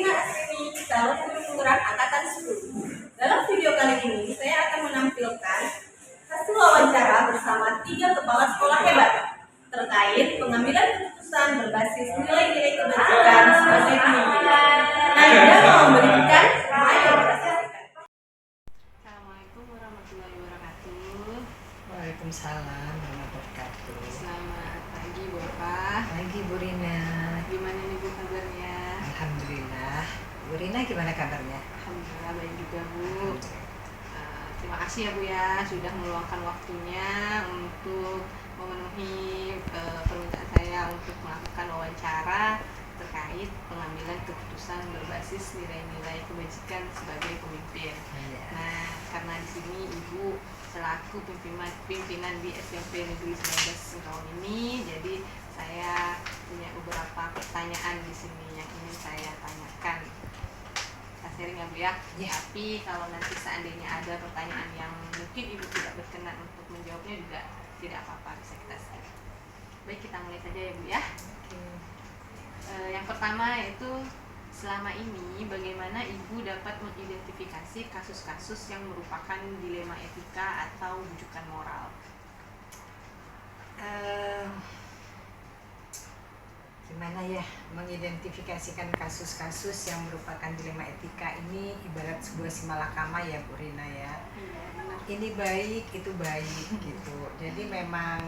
Burina Asrini, calon guru penggerak angkatan 10. Dalam video kali ini, saya akan menampilkan hasil wawancara bersama 3 kepala sekolah hebat terkait pengambilan keputusan berbasis nilai-nilai kebajikan sebagai pemimpin. Anda mau memberikan? Ayo kita saksikan. Assalamualaikum warahmatullahi wabarakatuh. Waalaikumsalam warahmatullahi wabarakatuh. Selamat pagi Bu Eva. Pagi Bu Rina. Gimana nih Bu kabarnya? Alhamdulillah. Bu Rina gimana kabarnya? Alhamdulillah baik juga Bu. Terima kasih ya Bu ya sudah meluangkan waktunya untuk memenuhi permintaan saya untuk melakukan wawancara terkait pengambilan keputusan berbasis nilai-nilai kebajikan sebagai pemimpin. Nah, karena di sini Ibu selaku pimpinan di SMP Negeri 19 Singkawang ini, jadi saya punya beberapa pertanyaan di sini yang ingin saya tanyakan. Kita sharing ya Bu ya. Tapi kalau nanti seandainya ada pertanyaan yang mungkin Ibu tidak berkenan untuk menjawabnya juga tidak apa-apa, bisa kita share. Baik, kita mulai saja ya Bu ya. Yang pertama yaitu selama ini bagaimana Ibu dapat mengidentifikasi kasus-kasus yang merupakan dilema etika atau rujukan moral? Gimana ya mengidentifikasikan kasus-kasus yang merupakan dilema etika ini ibarat sebuah simalakama ya Bu Rina ya. Ini baik, itu baik gitu. Jadi memang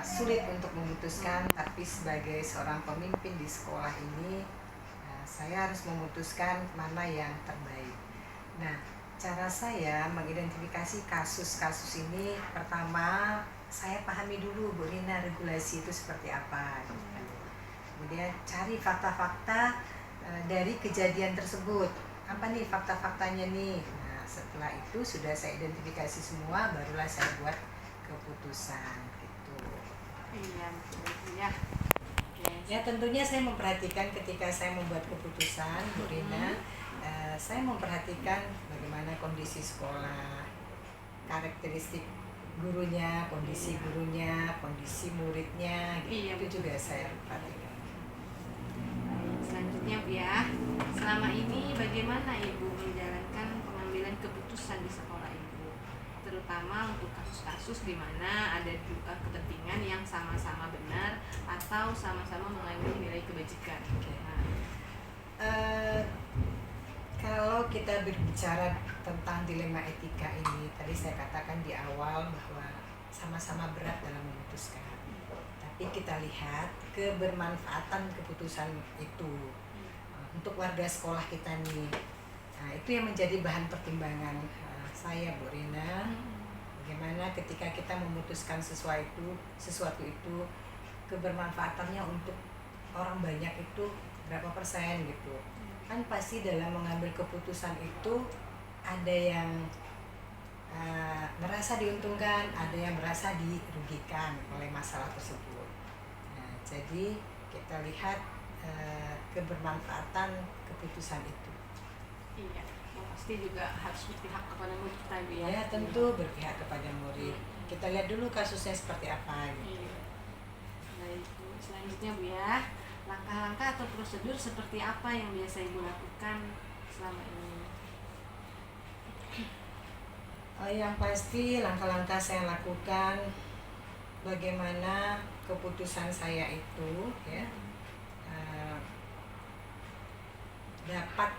sulit untuk memutuskan, tapi sebagai seorang pemimpin di sekolah ini saya harus memutuskan mana yang terbaik. Nah, cara saya mengidentifikasi kasus-kasus ini, pertama saya pahami dulu Bu Rina regulasi itu seperti apa gitu. Kemudian cari fakta-fakta dari kejadian tersebut. Apa nih fakta-faktanya nih? Nah, setelah itu sudah saya identifikasi semua, barulah saya buat keputusan gitu. Iya, betul ya. Ya tentunya saya memperhatikan ketika saya membuat keputusan, Bu Rina, saya memperhatikan bagaimana kondisi sekolah, karakteristik gurunya, kondisi gurunya, kondisi muridnya, gitu. Iya, Itu juga saya perhatikan. Selanjutnya Bu ya, selama ini bagaimana Ibu menjalankan pengambilan keputusan di sekolah Ibu, terutama untuk kasus-kasus di mana ada kepentingan yang sama-sama benar atau sama-sama mengandung nilai kebajikan. Kalau kita berbicara tentang dilema etika ini, tadi saya katakan di awal bahwa sama-sama berat dalam memutuskan. Tapi kita lihat kebermanfaatan keputusan itu untuk warga sekolah kita nih. Nah, itu yang menjadi bahan pertimbangan saya Bu Rina. Bagaimana ketika kita memutuskan sesuatu itu kebermanfaatannya untuk orang banyak itu berapa persen gitu. Kan pasti dalam mengambil keputusan itu ada yang merasa diuntungkan, ada yang merasa dirugikan oleh masalah tersebut. Nah, jadi kita lihat kebermanfaatan keputusan itu. Iya, yang pasti juga harus berpihak kepada murid kita Bu ya. Ya tentu berpihak kepada murid. Kita lihat dulu kasusnya seperti apa gitu. Iya. Baik Bu, selanjutnya Bu ya, langkah-langkah atau prosedur seperti apa yang biasa Ibu lakukan selama ini? Yang pasti langkah-langkah saya lakukan bagaimana keputusan saya itu ya dapat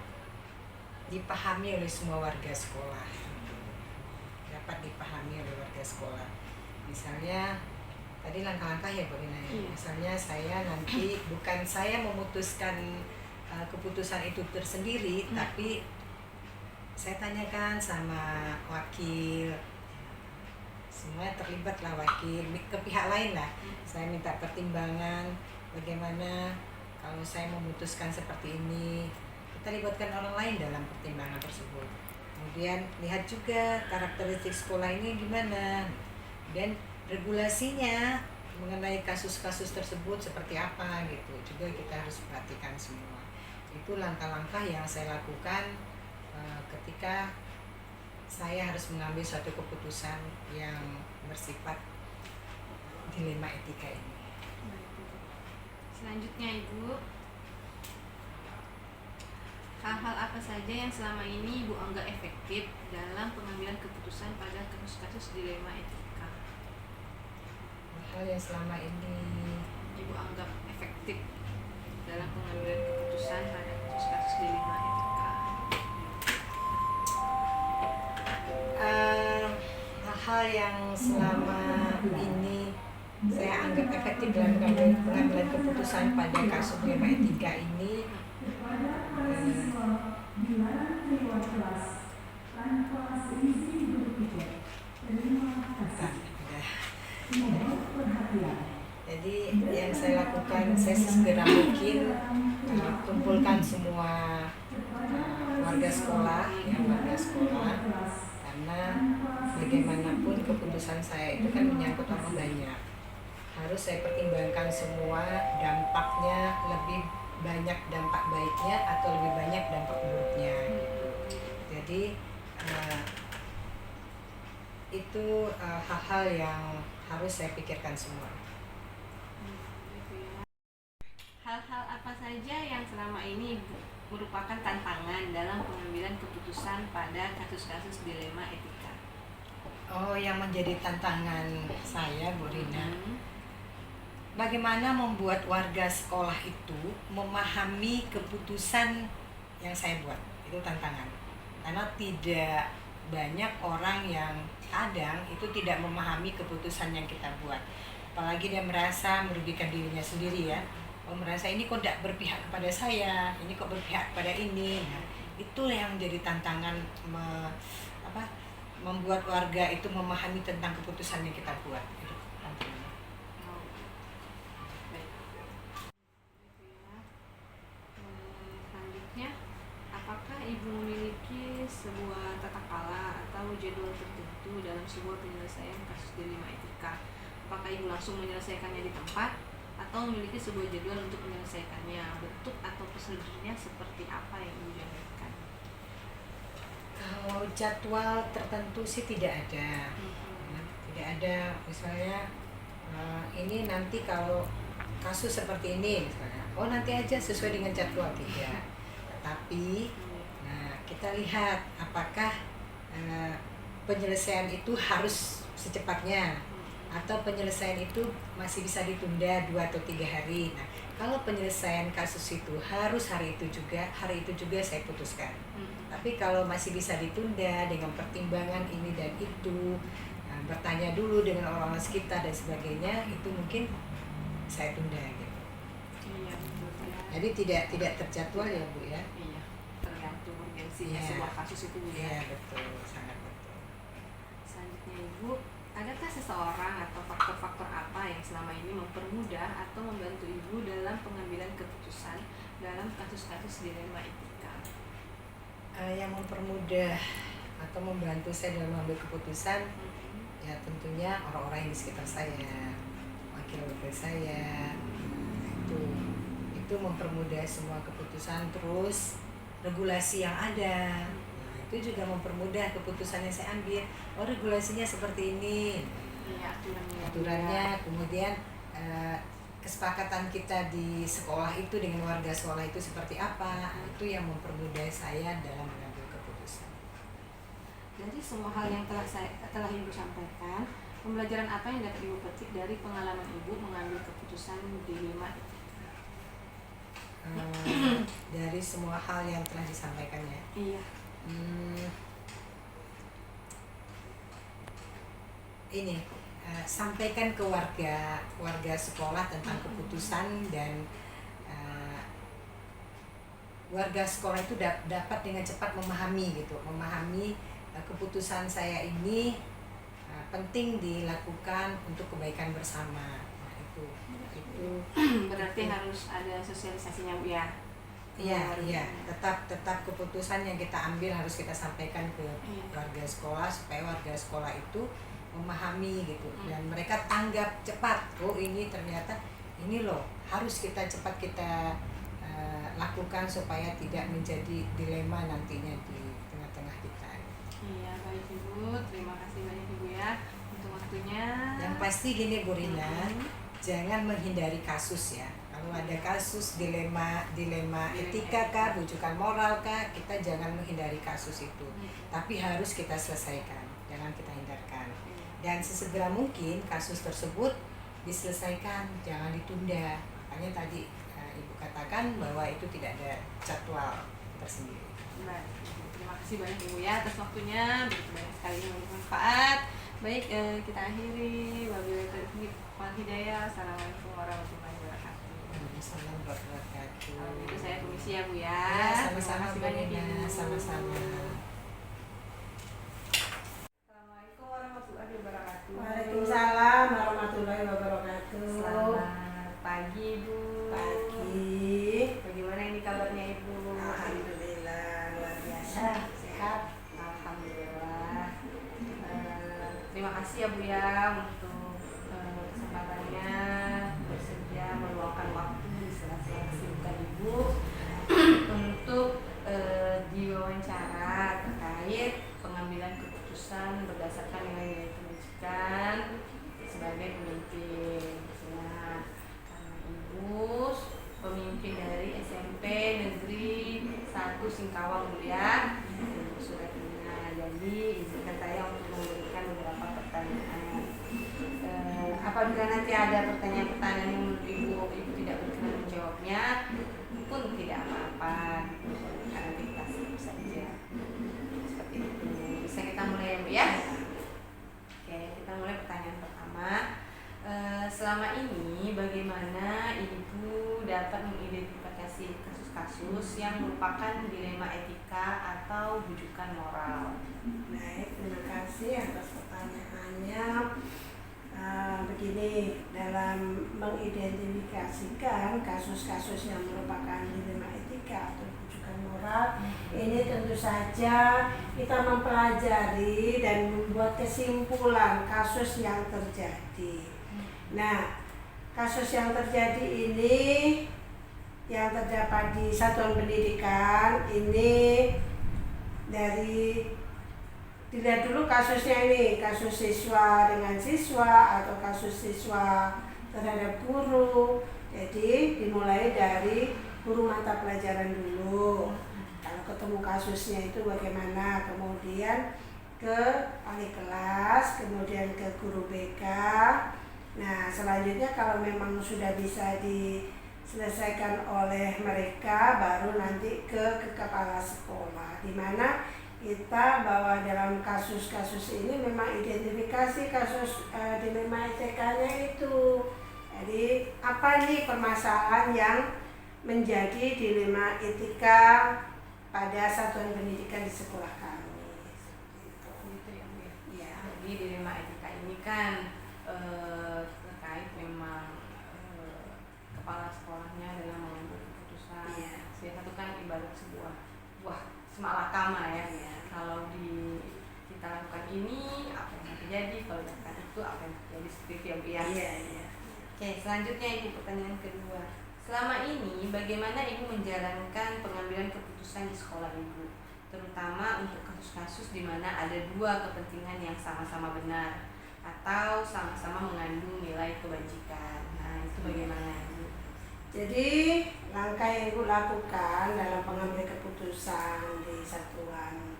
dipahami oleh semua warga sekolah. Dapat dipahami oleh warga sekolah. Misalnya tadi langkah-langkah ya Bu Rina ya. Misalnya saya nanti bukan saya memutuskan keputusan itu tersendiri, tapi saya tanyakan sama wakil, semua terlibat lah wakil, ke pihak lain lah. Saya minta pertimbangan bagaimana kalau saya memutuskan seperti ini, kita libatkan orang lain dalam pertimbangan tersebut. Kemudian lihat juga karakteristik sekolah ini gimana, dan regulasinya mengenai kasus-kasus tersebut seperti apa gitu. Juga kita harus perhatikan semua. Itu langkah-langkah yang saya lakukan ketika saya harus mengambil suatu keputusan yang bersifat dilema etika ini. Selanjutnya Ibu, Hal-hal apa saja yang selama ini Ibu anggap efektif dalam pengambilan keputusan pada kasus-kasus dilema etika? Hal yang selama ini Ibu anggap efektif dalam pengambilan keputusan pada kasus-kasus dilema etika. hal-hal yang selama ini saya anggap efektif dalam pengambilan keputusan pada kasus dilema etika ini jadi yang saya lakukan, saya segera mungkin kumpulkan semua warga sekolah, karena bagaimanapun keputusan saya itu kan menyangkut orang banyak. Harus saya pertimbangkan semua dampaknya, lebih banyak dampak baiknya atau lebih banyak dampak buruknya gitu. Jadi itu hal-hal yang harus saya pikirkan semua. Hal-hal apa saja yang selama ini merupakan tantangan dalam pengambilan keputusan pada kasus-kasus dilema etika? Oh, yang menjadi tantangan saya, Bu Rina, bagaimana membuat warga sekolah itu memahami keputusan yang saya buat. Itu tantangan. Karena tidak banyak orang yang kadang itu tidak memahami keputusan yang kita buat. Apalagi dia merasa merugikan dirinya sendiri ya. Merasa ini kok tidak berpihak kepada saya, ini kok berpihak kepada ini. Nah, itulah yang menjadi tantangan membuat warga itu memahami tentang keputusan yang kita buat. Itu tantangannya. Selanjutnya, apakah Ibu memiliki sebuah tata cara atau jadwal tertentu dalam sebuah penyelesaian kasus dilema etika? Apakah Ibu langsung menyelesaikannya di tempat atau memiliki sebuah jadwal untuk menyelesaikannya? Bentuk atau prosedurnya seperti apa yang Ibu jalankan? Kalau jadwal tertentu sih tidak ada. Tidak ada, misalnya ini nanti kalau kasus seperti ini misalnya, nanti aja sesuai dengan jadwal, tidak. Tapi kita lihat apakah penyelesaian itu harus secepatnya atau penyelesaian itu masih bisa ditunda 2 atau 3 hari. Nah, kalau penyelesaian kasus itu harus hari itu juga saya putuskan. Tapi kalau masih bisa ditunda dengan pertimbangan ini dan itu, bertanya dulu dengan orang-orang sekitar dan sebagainya, itu mungkin saya tunda gitu. Iya, betul ya. Jadi tidak terjadwal ya Bu ya. Iya, tergantung urgensinya sebuah kasus itu juga. Iya, betul, sangat betul. Selanjutnya Ibu, adakah seseorang atau faktor-faktor apa yang selama ini mempermudah atau membantu Ibu dalam pengambilan keputusan dalam kasus-kasus dilema etika? Yang mempermudah atau membantu saya dalam mengambil keputusan, ya tentunya orang-orang yang di sekitar saya, wakil-wakil saya, itu mempermudah semua keputusan. Terus regulasi yang ada, itu juga mempermudah keputusan yang saya ambil. Regulasinya seperti ini, aturannya, kemudian kesepakatan kita di sekolah itu dengan warga sekolah itu seperti apa, itu yang mempermudah saya dalam mengambil keputusan. Dari semua hal yang telah Ibu sampaikan, pembelajaran apa yang dapat Ibu petik dari pengalaman Ibu mengambil keputusan dilema etika? Dari semua hal yang telah disampaikannya. Iya. Ini sampaikan ke warga sekolah tentang keputusan, dan warga sekolah itu dapat dengan cepat memahami keputusan saya ini penting dilakukan untuk kebaikan bersama. Nah, itu berarti harus ada sosialisasinya Bu ya. Iya, tetap keputusan yang kita ambil harus kita sampaikan ke warga sekolah supaya warga sekolah itu memahami gitu, dan mereka tanggap cepat. Ini ternyata ini loh harus kita cepat kita lakukan supaya tidak menjadi dilema nantinya di tengah-tengah kita. Iya, baik Ibu, terima kasih banyak Ibu ya untuk waktunya. Yang pasti gini Bu Rina, jangan menghindari kasus ya. Kalau kalau ada kasus dilema etika kah, rujukan moral kah, kita jangan menghindari kasus itu, tapi harus kita selesaikan, jangan kita hindarkan. Dan sesegera mungkin kasus tersebut diselesaikan, jangan ditunda. Makanya tadi Ibu katakan bahwa itu tidak ada jadwal tersendiri. Baik, terima kasih banyak Ibu ya atas waktunya, begitu banyak sekali yang bermanfaat. Baik, kita akhiri. Wabillahi taufiq wal hidayah. Assalamualaikum warahmatullahi wabarakatuh. Waalaikumsalam warahmatullahi wabarakatuh. Kalau gitu saya permisi ya Bu ya. Ya, sama-sama Terima kasih Bu banyak Nina, Ibu. sama-sama. Assalamualaikum warahmatullahi wabarakatuh. Waalaikumsalam warahmatullahi wabarakatuh. Selamat pagi Bu. Pagi. Bagaimana ini kabarnya Ibu? Alhamdulillah luar biasa sehat. Alhamdulillah. Terima kasih ya Bu ya untuk kesempatannya bersedia meluangkan waktu di sela-sela kesibukan Ibu untuk diwawancara terkait pengambilan keputusan berdasarkan nilai-nilai kebajikan sebagai pemimpin. Nah, karena Ibu pemimpin dari SMP Negeri 1 Singkawang Bu ya, Ibu Suratina. Jadi izinkan saya untuk memberikan beberapa pertanyaan. Apabila nanti ada pertanyaan-pertanyaan yang menurut Ibu tidak berkenan menjawabnya, pun tidak apa-apa, karena kita sebut saja. Seperti itu. Bisa kita mulai ya Bu ya? Oke, kita mulai pertanyaan pertama. Selama ini bagaimana Ibu dapat mengidentifikasi kasus-kasus yang merupakan dilema etika atau bujukan moral? Baik, terima kasih atas pertanyaannya. Begini, dalam mengidentifikasikan kasus-kasus yang merupakan dilema etika atau bujukan moral, ini tentu saja kita mempelajari dan membuat kesimpulan kasus yang terjadi. Nah, kasus yang terjadi ini yang terdapat di satuan pendidikan ini dari dilihat dulu kasusnya ini, kasus siswa dengan siswa atau kasus siswa terhadap guru. Jadi dimulai dari guru mata pelajaran dulu. Kalau ketemu kasusnya itu bagaimana, kemudian ke wali kelas, kemudian ke guru BK. Nah, selanjutnya kalau memang sudah bisa diselesaikan oleh mereka, baru nanti ke kepala sekolah, di mana kita bahwa dalam kasus-kasus ini memang identifikasi kasus dilema etikanya itu. Jadi apa nih permasalahan yang menjadi dilema etika pada satuan pendidikan di sekolah kami? Gitu ya Bu ya. Ya. Jadi dilema etika ini kan terkait memang kepala sekolahnya dalam mengambil keputusan. Iya. Satu kan ibarat sebuah semalakama ya. Iya. Kalau kita lakukan ini, apa yang akan terjadi? Kalau lakukan itu, apa yang terjadi? Seperti itu ya Bu ya. Iya, iya. Oke, selanjutnya Ibu pertanyaan kedua. Selama ini bagaimana Ibu menjalankan pengambilan keputusan di sekolah Ibu, terutama untuk kasus-kasus di mana ada dua kepentingan yang sama-sama benar atau sama-sama mengandung nilai kebajikan. Nah, itu bagaimana Ibu? Jadi langkah yang Ibu lakukan dalam pengambil keputusan di satuan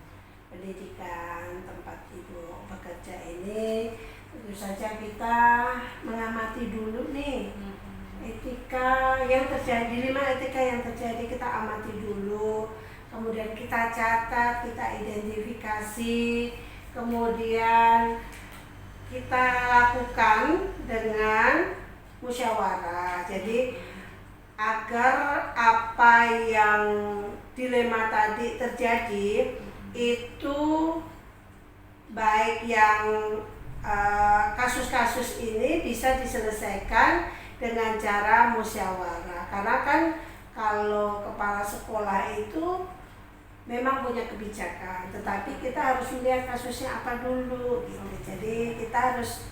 pendidikan tempat Ibu bekerja ini, tentu saja kita mengamati dulu nih etika yang terjadi, dilema etika yang terjadi kita amati dulu, kemudian kita catat, kita identifikasi, kemudian kita lakukan dengan musyawarah. Jadi agar apa yang dilema tadi terjadi itu baik yang kasus-kasus ini bisa diselesaikan dengan cara musyawarah. Karena kan kalau kepala sekolah itu memang punya kebijakan, tetapi kita harus melihat kasusnya apa dulu gitu. Jadi kita harus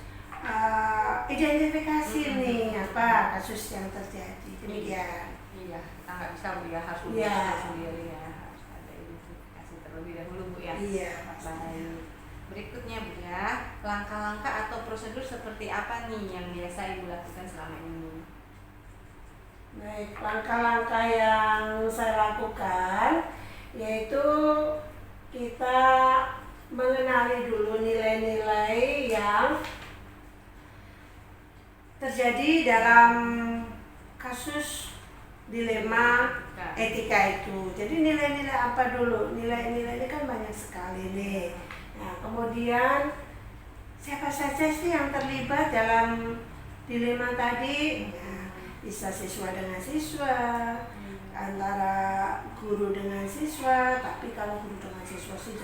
identifikasi nih apa kasus yang terjadi. Demikian. Iya, kita nggak bisa Bu ya, harus Iya. sendiri ya, harus ada identifikasi terlebih dahulu Bu ya. Iya. Baik. Berikutnya Bu ya, langkah-langkah atau prosedur seperti apa nih yang biasa Ibu lakukan selama ini? Baik, langkah-langkah yang saya lakukan yaitu kita mengenali dulu nilai-nilai yang terjadi dalam kasus dilema etika itu. Jadi nilai-nilai apa dulu? Nilai-nilai ini kan banyak sekali nih. Nah, kemudian siapa saja sih yang terlibat dalam dilema tadi? Nah, bisa siswa dengan siswa, antara guru dengan siswa. Tapi kalau guru dengan siswa sih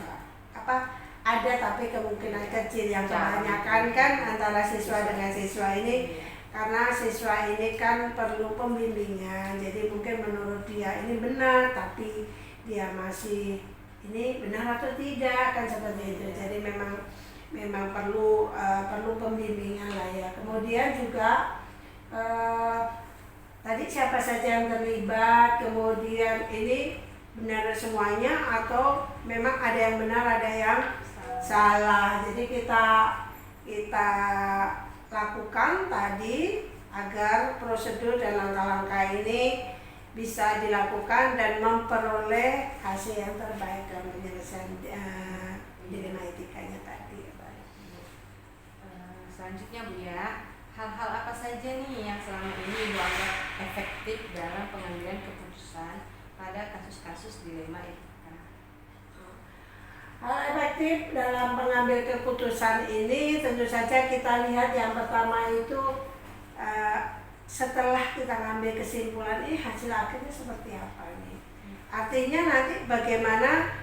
ada, tapi kemungkinan kecil. Yang kebanyakan kan antara siswa dengan siswa ini, karena siswa ini kan perlu pembimbingan. Jadi mungkin menurut dia ini benar, tapi dia masih ini benar atau tidak, kan seperti itu. Jadi memang perlu pembimbingan lah ya. Kemudian juga tadi siapa saja yang terlibat, kemudian ini benar semuanya atau memang ada yang benar, ada yang salah. Jadi kita lakukan tadi agar prosedur dan langkah-langkah ini bisa dilakukan dan memperoleh hasil yang terbaik dalam penyelesaian dilema etikanya tadi. Selanjutnya Bu ya, hal-hal apa saja nih yang selama ini Ibu anggap efektif dalam pengambilan keputusan pada kasus-kasus dilema etika? Hal efektif dalam pengambil keputusan ini tentu saja kita lihat yang pertama itu setelah kita ngambil kesimpulan ini hasil akhirnya seperti apa nih. Artinya nanti bagaimana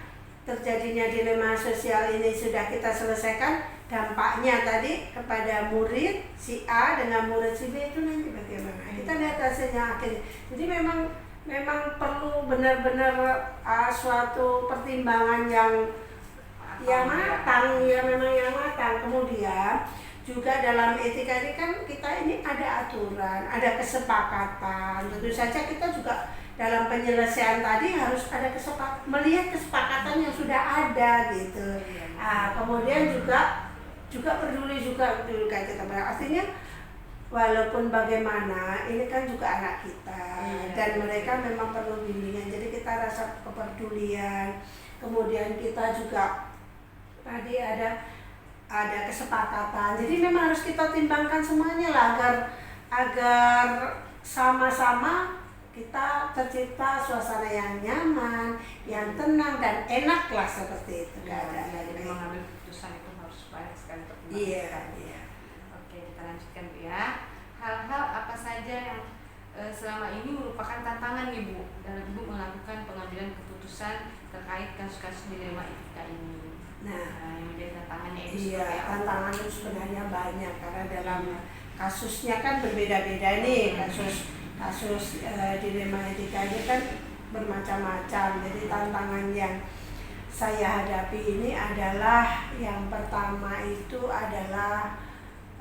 terjadinya dilema sosial ini sudah kita selesaikan, dampaknya tadi kepada murid si A dengan murid si B itu nanti bagaimana. Kita lihat hasilnya akhirnya. Jadi memang perlu benar-benar suatu pertimbangan yang matang, ya memang yang matang. Kemudian juga dalam etika ini kan kita ini ada aturan, ada kesepakatan. Tentu saja kita juga dalam penyelesaian tadi harus ada melihat kesepakatan yang sudah ada gitu. Kemudian juga peduli juga kayak kita bilang. Artinya walaupun bagaimana ini kan juga anak kita dan mereka memang perlu bimbingan. Jadi kita rasa kepedulian. Kemudian kita juga tadi ada kesepakatan. Jadi memang harus kita timbangkan semuanya lah agar sama-sama kita tercipta suasana yang nyaman, yang tenang dan enak lah seperti itu. Jadi mengambil keputusan itu harus banyak sekali pertimbangan. Iya. Oke, kita lanjutkan Bu ya. Hal-hal apa saja yang selama ini merupakan tantangan nih Bu dalam Ibu melakukan pengambilan keputusan terkait kasus-kasus dilema etika ini? Nah, yang menjadi tantangannya itu iya, tantangan itu sebenarnya banyak karena dalam kasusnya kan berbeda-beda nih. Kasus dilema etika ini kan bermacam-macam. Jadi tantangan yang saya hadapi ini adalah yang pertama itu adalah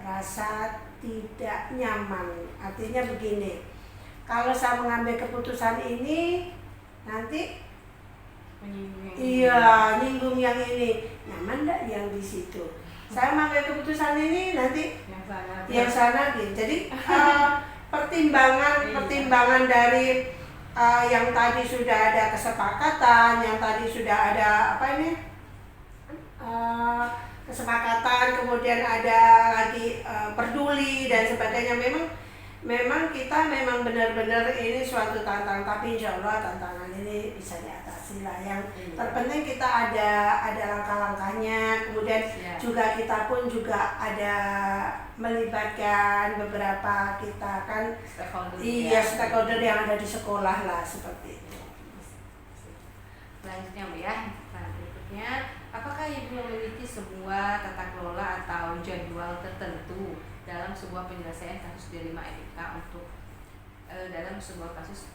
rasa tidak nyaman. Artinya begini, kalau saya mengambil keputusan ini nanti nyinggung yang ini, nyaman enggak yang di situ. Saya mengambil keputusan ini nanti yang sana gitu. Jadi pertimbangan dari yang tadi sudah ada kesepakatan, yang tadi sudah ada kesepakatan, kemudian ada lagi peduli dan sebagainya. Memang kita memang benar-benar ini suatu tantangan, tapi insya Allah tantangan ini bisa diatasi lah. Yang terpenting kita ada langkah-langkahnya, kemudian juga kita pun juga ada melibatkan beberapa kita kan stakeholder yang ada di sekolah lah seperti itu. Selanjutnya Bu ya, berikutnya, apakah Ibu memiliki sebuah tata kelola atau jadwal tertentu dalam sebuah penyelesaian kasus dilema etika untuk dalam sebuah kasus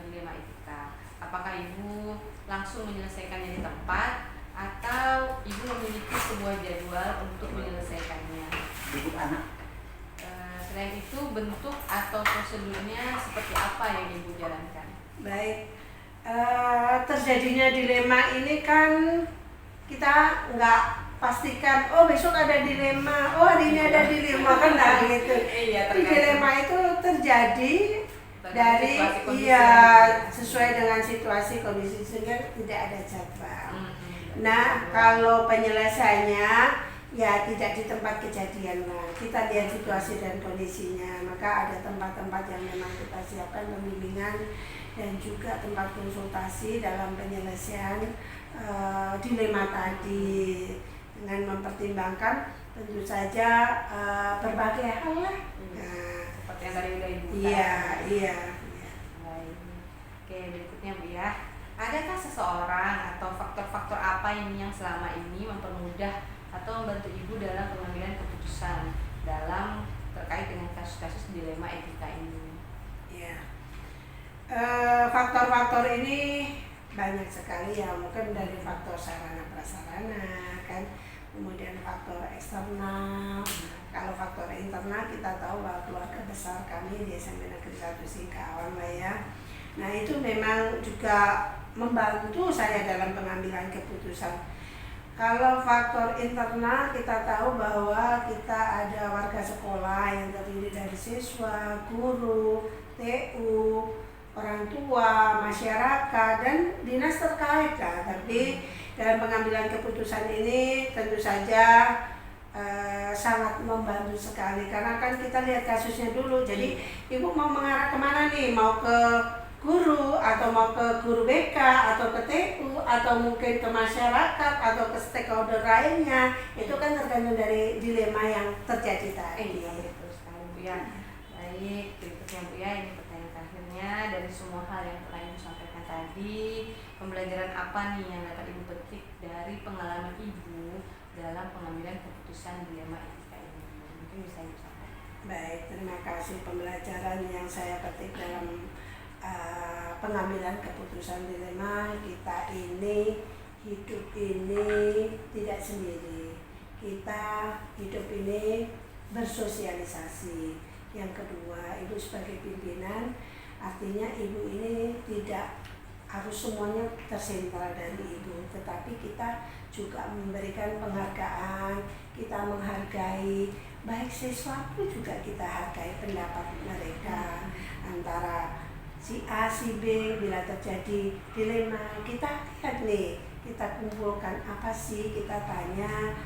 dilema etika? Apakah Ibu langsung menyelesaikannya di tempat atau Ibu memiliki sebuah jadwal untuk menyelesaikannya? Selain itu, bentuk atau prosedurnya seperti apa yang Ibu jalankan? Baik, terjadinya dilema ini kan kita nggak pastikan, oh besok ada dilema, oh hari ini ada dilema, kan gitu. Tapi dilema itu terjadi dari situasi kondisi iya yang- sesuai dengan situasi kondisi sehingga tidak ada jadwal. Hmm. Nah, kalau penyelesaiannya ya tidak di tempat kejadian lah. Kita lihat situasi dan kondisinya. Maka ada tempat-tempat yang memang kita siapkan pembimbingan dan juga tempat konsultasi dalam penyelesaian dilema tadi dengan mempertimbangkan tentu saja berbagai hal lah. Nah, Seperti yang tadi udah Ibu iya. Baik. Oke, berikutnya Bu ya. Adakah seseorang atau faktor-faktor apa ini yang selama ini mempermudah atau membantu Ibu dalam pengambilan keputusan dalam terkait dengan kasus-kasus dilema etika ini? Ya. Faktor-faktor ini banyak sekali ya, mungkin dari faktor sarana prasarana kan, kemudian faktor eksternal. Kalau faktor internal kita tahu bahwa keluarga besar kami di SMP Negeri 1 Singkawang lah ya. Nah itu memang juga membantu saya dalam pengambilan keputusan. Kalau faktor internal kita tahu bahwa kita ada warga sekolah yang terdiri dari siswa, guru, TU, orang tua, masyarakat, dan dinas terkait lah. Tapi dalam pengambilan keputusan ini tentu saja sangat membantu sekali karena kan kita lihat kasusnya dulu. Jadi ibu mau mengarah kemana nih? Mau ke guru atau mau ke guru BK atau ke TU atau mungkin ke masyarakat atau ke stakeholder lainnya, itu kan tergantung dari dilema yang terjadi tadi. Iya betul sekali Bu ya. Baik, berikutnya Bu ya, ini pertanyaan terakhirnya dari semua hal yang telah Ibu sampaikan tadi, pembelajaran apa nih yang dapat Ibu petik dari pengalaman Ibu dalam pengambilan keputusan dilema etika ini? Mungkin bisa Ibu sampaikan. Baik, terima kasih. Pembelajaran yang saya petik dalam pengambilan keputusan dilema, kita ini hidup ini tidak sendiri. Kita hidup ini bersosialisasi. Yang kedua, ibu sebagai pimpinan, artinya ibu ini tidak harus semuanya tersentra dari ibu, tetapi kita juga memberikan penghargaan, kita menghargai, baik siswa pun juga kita hargai pendapat mereka. Antara si A, si B, bila terjadi dilema, kita lihat nih, kita kumpulkan apa sih, kita tanya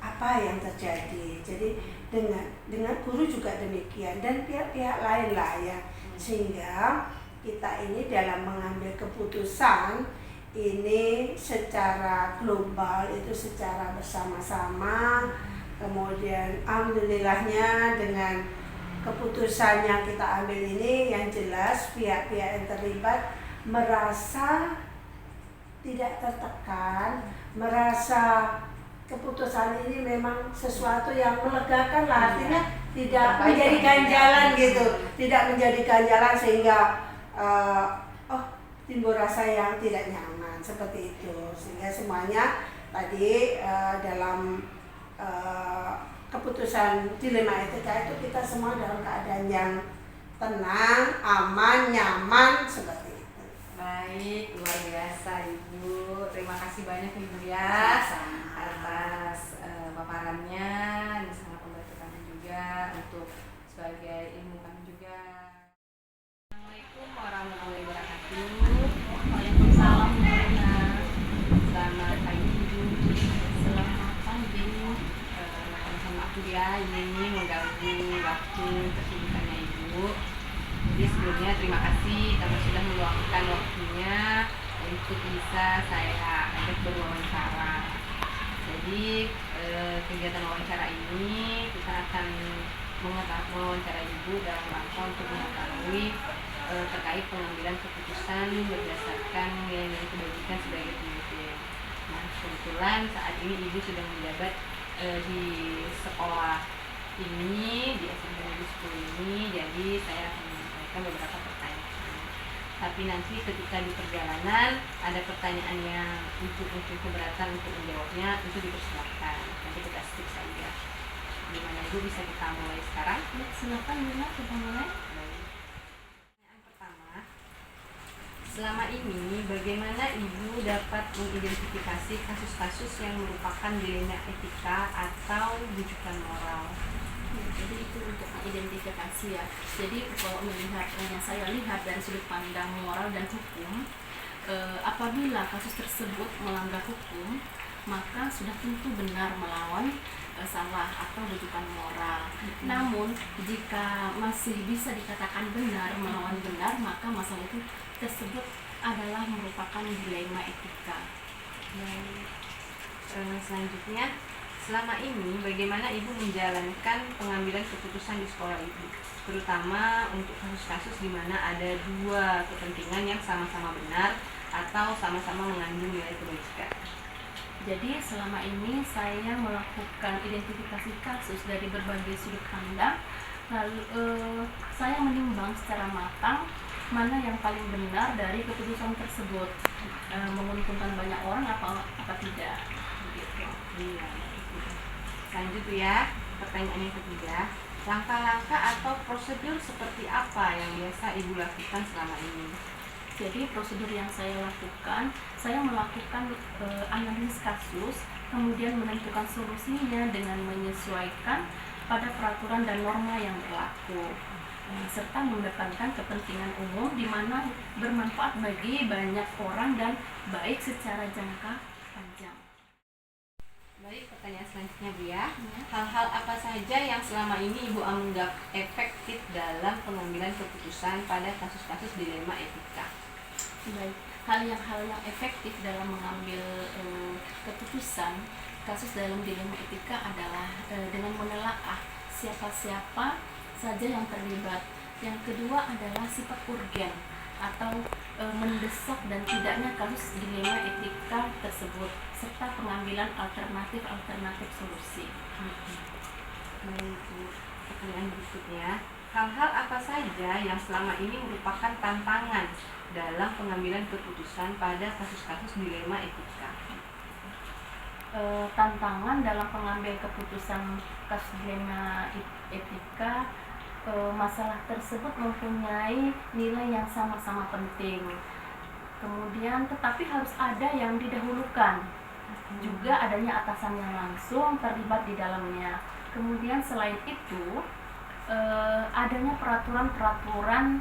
apa yang terjadi. Jadi dengan guru juga demikian dan pihak-pihak lain lah ya, sehingga kita ini dalam mengambil keputusan ini secara global, itu secara bersama-sama. Kemudian alhamdulillahnya dengan keputusan yang kita ambil ini yang jelas pihak-pihak yang terlibat merasa tidak tertekan, merasa keputusan ini memang sesuatu yang melegakan lah, artinya tidak menjadi ganjalan gitu, tidak menjadi ganjalan sehingga timbul rasa yang tidak nyaman seperti itu, sehingga semuanya tadi dalam keputusan dilema etika itu kita semua dalam keadaan yang tenang, aman, nyaman seperti itu. Baik, luar biasa Ibu. Terima kasih banyak Ibu ya atas paparannya. Ini sangat membantu kami juga untuk sebagai ilmu kami juga. Assalamualaikum warahmatullahi wabarakatuh. Waalaikumsalam. Selamat pagi Ibu. Selamat pagi. Mohon maaf ya, ini mengganggu waktu kesibukannya Ibu. Jadi sebelumnya terima kasih karena sudah meluangkan waktunya untuk bisa saya ajak berwawancara. Jadi kegiatan wawancara ini kita akan mewawancara Ibu dalam rangka untuk mengetahui terkait pengambilan keputusan berdasarkan nilai-nilai kebajikan sebagai pemimpin. Nah, kebetulan saat ini Ibu sedang menjabat di sekolah ini, di SMP Negeri 10 ini, jadi saya akan menyampaikan beberapa pertanyaan. Tapi nanti ketika di perjalanan ada pertanyaan yang mungkin keberatan untuk menjawabnya, itu dipersilakan. Nanti kita skip saja. Gimana Ibu, bisa kita mulai sekarang? Silakan Bunda, kita mulai. Pertanyaan pertama, selama ini bagaimana Ibu dapat mengidentifikasi kasus-kasus yang merupakan dilema etika atau bujukan moral? Jadi itu untuk mengidentifikasi ya. Jadi kalau melihat yang saya lihat dari sudut pandang moral dan hukum, apabila kasus tersebut melanggar hukum, maka sudah tentu benar melawan salah atau rujukan moral. Namun jika masih bisa dikatakan benar melawan benar, maka masalah itu tersebut adalah merupakan dilema etika. Selanjutnya, selama ini bagaimana Ibu menjalankan pengambilan keputusan di sekolah Ibu, terutama untuk kasus-kasus di mana ada dua kepentingan yang sama-sama benar atau sama-sama mengandung nilai kebajikan? Jadi selama ini saya melakukan identifikasi kasus dari berbagai sudut pandang, lalu saya menimbang secara matang mana yang paling benar dari keputusan tersebut, menguntungkan banyak orang apa tidak, begitu. Iya. Lanjut ya, pertanyaan yang ketiga, langkah-langkah atau prosedur seperti apa yang biasa Ibu lakukan selama ini? Jadi prosedur yang saya lakukan, saya melakukan analisis kasus, kemudian menentukan solusinya dengan menyesuaikan pada peraturan dan norma yang berlaku, serta mengedepankan kepentingan umum di mana bermanfaat bagi banyak orang dan baik secara jangka panjang. Baik, pertanyaan selanjutnya Bu ya. Hal-hal apa saja yang selama ini Ibu anggap efektif dalam pengambilan keputusan pada kasus-kasus dilema etika? Baik, hal yang efektif dalam mengambil keputusan kasus dalam dilema etika adalah dengan menelaah siapa-siapa saja yang terlibat. Yang kedua adalah sifat urgen atau mendesak dan tidaknya kasus dilema etika tersebut, serta pengambilan alternatif solusi. Baik, Bu. Pertanyaan berikutnya, hal-hal apa saja yang selama ini merupakan tantangan dalam pengambilan keputusan pada kasus-kasus dilema etika? Tantangan dalam pengambil keputusan kasus dilema etika, masalah tersebut mempunyai nilai yang sama-sama penting. Kemudian tetapi harus ada yang didahulukan. Juga adanya atasan yang langsung terlibat di dalamnya. Kemudian selain itu, adanya peraturan-peraturan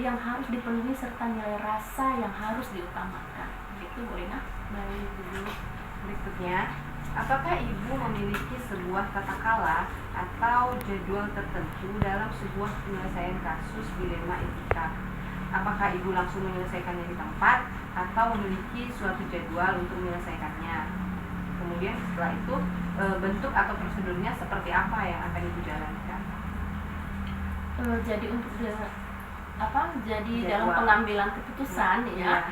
yang harus dipenuhi serta nilai rasa yang harus diutamakan. Begitu, Bu Rina? Baik, Bu. Berikutnya, apakah Ibu memiliki sebuah tata kala atau jadwal tertentu dalam sebuah penyelesaian kasus dilema etika? Apakah Ibu langsung menyelesaikannya di tempat atau memiliki suatu jadwal untuk menyelesaikannya? Kemudian setelah itu, bentuk atau prosedurnya seperti apa yang akan Ibu jalankan? Jadi untuk Jadwal. dalam pengambilan keputusan Ya.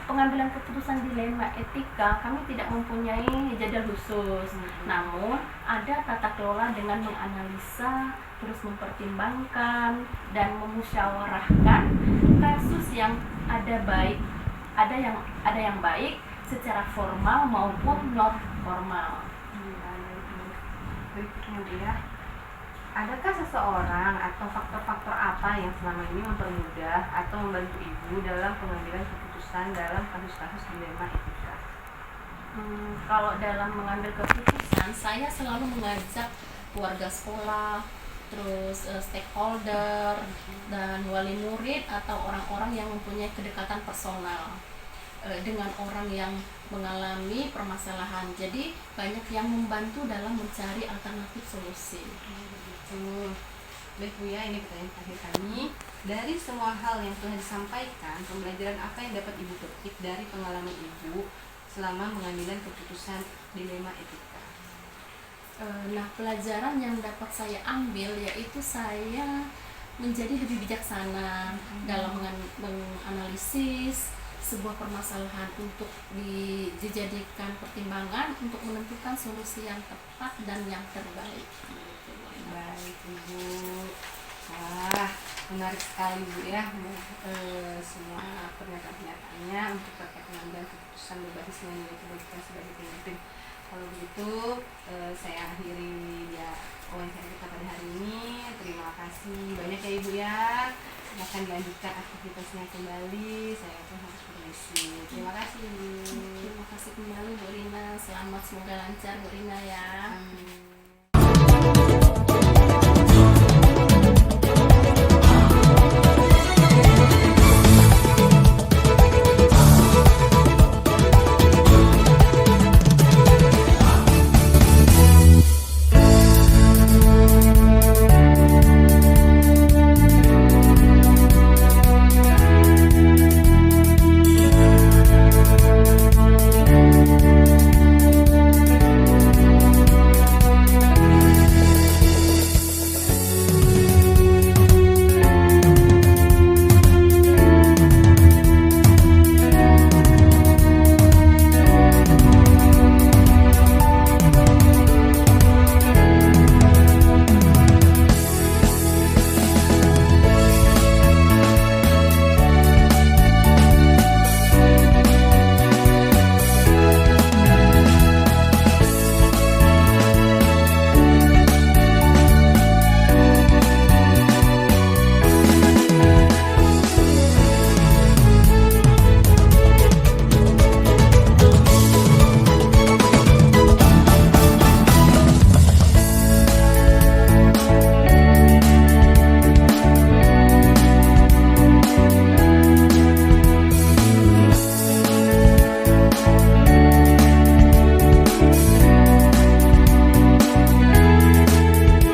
Pengambilan keputusan dilema etika kami tidak mempunyai jadwal khusus. Namun ada tata kelola dengan menganalisa, terus mempertimbangkan dan memusyawarahkan kasus yang ada yang baik secara formal maupun non formal. Berikutnya Bu ya, adakah seseorang atau faktor-faktor apa yang selama ini mempermudah atau membantu Ibu dalam pengambilan keputusan dalam kasus-kasus dilema etika? Kalau dalam mengambil keputusan, saya selalu mengajak keluarga sekolah, terus stakeholder dan wali murid atau orang-orang yang mempunyai kedekatan personal dengan orang yang mengalami permasalahan. Jadi banyak yang membantu dalam mencari alternatif solusi. Baik Bu ya, ini pertanyaan terakhir kami. Dari semua hal yang telah disampaikan, pembelajaran apa yang dapat Ibu petik dari pengalaman Ibu selama pengambilan keputusan dilema etika? Nah, pelajaran yang dapat saya ambil yaitu saya menjadi lebih bijaksana dalam menganalisis sebuah permasalahan untuk dijadikan pertimbangan untuk menentukan solusi yang tepat dan yang terbaik. Baik Ibu, wah menarik sekali Bu ya, semua pernyataan-pernyataannya untuk terkait pengambilan keputusan berbasis nilai kebajikan sebagai pemimpin. Kalau begitu saya akhiri ya wawancara kita pada hari ini. Terima kasih banyak ya Ibu ya. Akan dilanjutkan aktivitasnya kembali. Saya pun harus permisi. Terima kasih. Terima kasih kembali Bu Rina. Selamat, semoga lancar Bu Rina ya. Amin.